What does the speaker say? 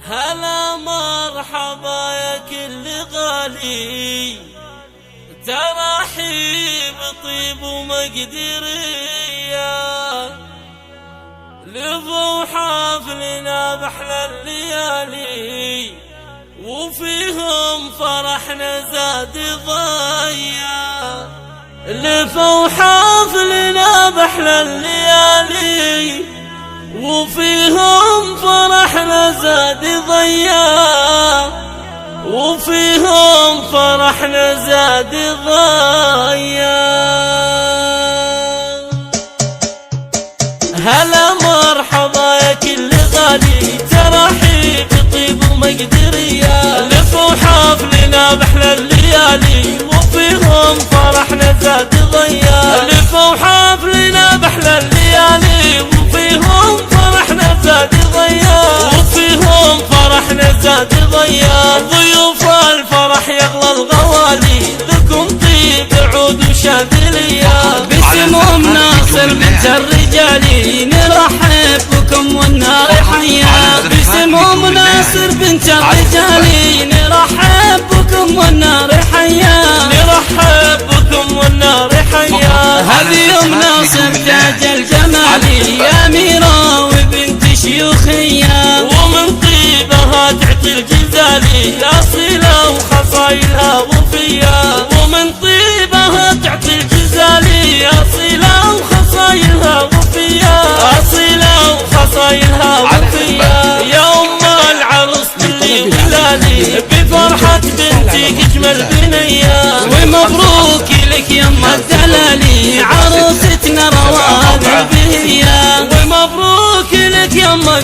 هلا مرحبا يا كل غالي، ترحيب طيب ومقدرية، لفوا حفلنا بأحلى الليالي، وفيهم فرحنا زاد ضيا. لفوا حفلنا بأحلى الليالي، وفيهم فرحنا زاد ضيا، وفيهم فرحنا زاد ضيا. هلا مرحبا يا كل غالي، ترحيب طيب ومقدرية، لفوا حفلنا بأحلى الليالي، وفيهم فرحنا زاد ضيا. لفوا حفلنا بأحلى الليالي، وفيهم فرحنا زاد ضيا، وفيهم فرحنا زاد ضيا. ضيوف الفرح يغلى الغوالي، لكم طيب عود وشاذلية، باسمهم ناصر بنت الرجالي، نرحب بكم والنار حيا. باسمهم ناصر بنت الرجالي، نرحب بكم والنار حيا، نرحب بكم والنار حيا. هذه يوم ناصر تاج الجمالي، أميرة وبنت شيوخية، ومن طيبها تعطي الجزالي، أصيلة وخصايلها وفية. ومن طيبها تعطي الجزالي، أصيلة وخصايلها وفية، أصيلة وخصايلها وفية. يا أم العروس كلي ولالي، بفرحة بنتك اجمل بنية، ومبروك لك يما الدلالي، عروستنا رواد البهية، ومبروك لك يما